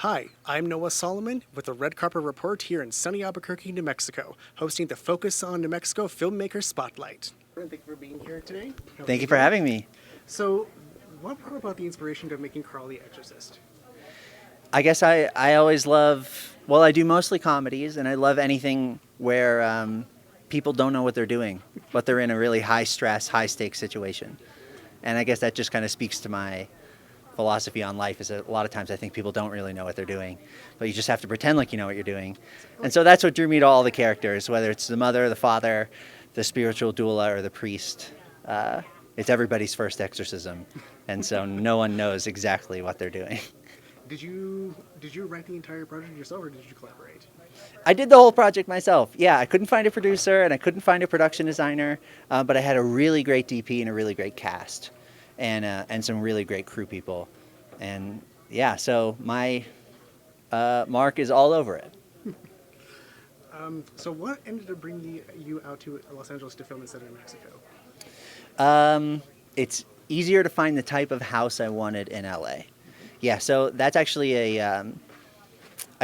Hi, I'm Noah Solomon with the Red Carpet Report here in sunny Albuquerque, New Mexico, hosting the Focus on New Mexico Filmmaker Spotlight. Thank you for being here today. Thank you for having me. So, what brought about the inspiration to making Carl the Exorcist? I guess I always love, well, I do mostly comedies, and I love anything where people don't know what they're doing, but they're in a really high stress, high stakes situation. And I guess that just kind of speaks to my philosophy on life, is that a lot of times I think people don't really know what they're doing, but you just have to pretend like you know what you're doing. And so that's what drew me to all the characters, whether it's the mother, the father, the spiritual doula, or the priest. It's everybody's first exorcism, and so no one knows exactly what they're doing. Did you write the entire project yourself, or did you collaborate? I did the whole project myself. Yeah, I couldn't find a producer and I couldn't find a production designer, but I had a really great DP and a really great cast, and some really great crew people, and yeah, so my mark is all over it. So, what ended up bringing you out to Los Angeles to film instead of Mexico? It's easier to find the type of house I wanted in LA. Yeah, so that's actually I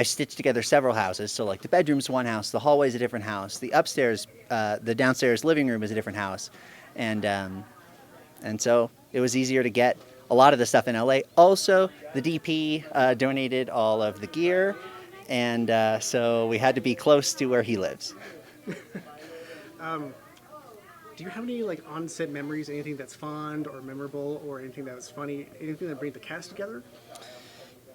stitched together several houses. So like the bedroom's one house, the hallway's a different house, the upstairs, the downstairs living room is a different house, and so it was easier to get a lot of the stuff in LA. Also, the DP donated all of the gear, and so we had to be close to where he lives. Do you have any like on-set memories, anything that's fond or memorable, or anything that was funny, anything that brings the cast together?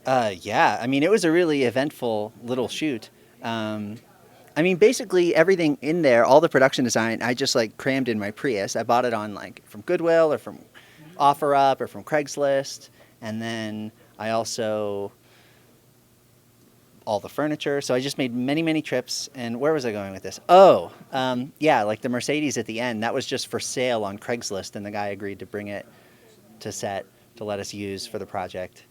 Yeah, I mean, it was a really eventful little shoot. I mean, basically everything in there, all the production design, I just like crammed in my Prius. I bought it on like from Goodwill or from OfferUp or from Craigslist, and then I also all the furniture. So I just made many, many trips. And where was I going with this? Oh, yeah, like the Mercedes at the end, that was just for sale on Craigslist, and the guy agreed to bring it to set to let us use for the project.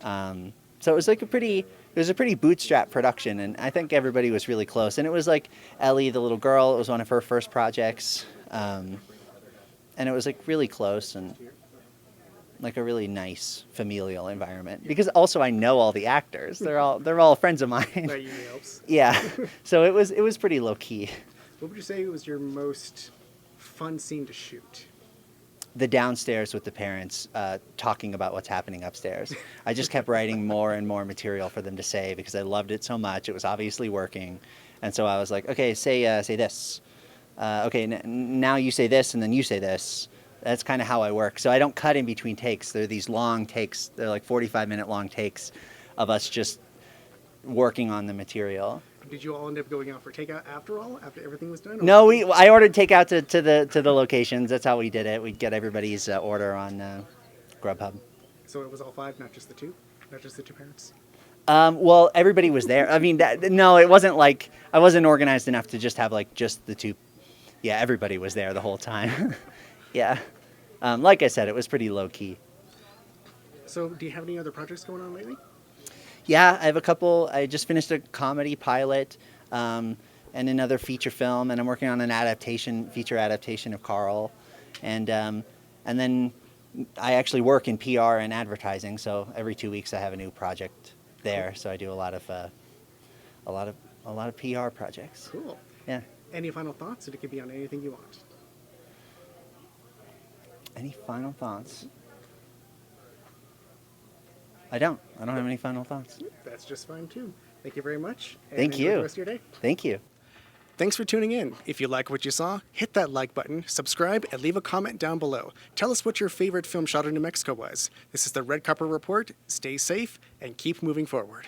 So it was like it was a pretty bootstrap production, and I think everybody was really close. And it was like Elle, the little girl, it was one of her first projects. And it was like really close and like a really nice familial environment, because also I know all the actors. They're all friends of mine. That usually helps. Yeah. So it was pretty low key. What would you say was your most fun scene to shoot? The downstairs with the parents talking about what's happening upstairs. I just kept writing more and more material for them to say because I loved it so much. It was obviously working. And so I was like, okay, say this. Okay, now you say this, and then you say this. That's kind of how I work. So I don't cut in between takes. They're these long takes. They're like 45-minute long takes of us just working on the material. Did you all end up going out for takeout after everything was done? No, I ordered takeout to the locations. That's how we did it. We'd get everybody's order on Grubhub. So it was all five, not just the two? Not just the two parents? Well, everybody was there. I mean, no, it wasn't like I wasn't organized enough to just have like just the two. Yeah, everybody was there the whole time. Yeah. Like I said, it was pretty low key. So do you have any other projects going on lately? Yeah, I have a couple. I just finished a comedy pilot and another feature film, and I'm working on an feature adaptation of Carl, and then I actually work in PR and advertising. So every 2 weeks I have a new project there. So I do a lot of PR projects. Cool. Yeah. Any final thoughts? It could be on anything you want. Any final thoughts? I don't have any final thoughts. That's just fine too. Thank you very much. And Thank enjoy you. the rest of your day. Thank you. Thanks for tuning in. If you like what you saw, hit that like button, subscribe, and leave a comment down below. Tell us what your favorite film shot in New Mexico was. This is the Red Carpet Report. Stay safe and keep moving forward.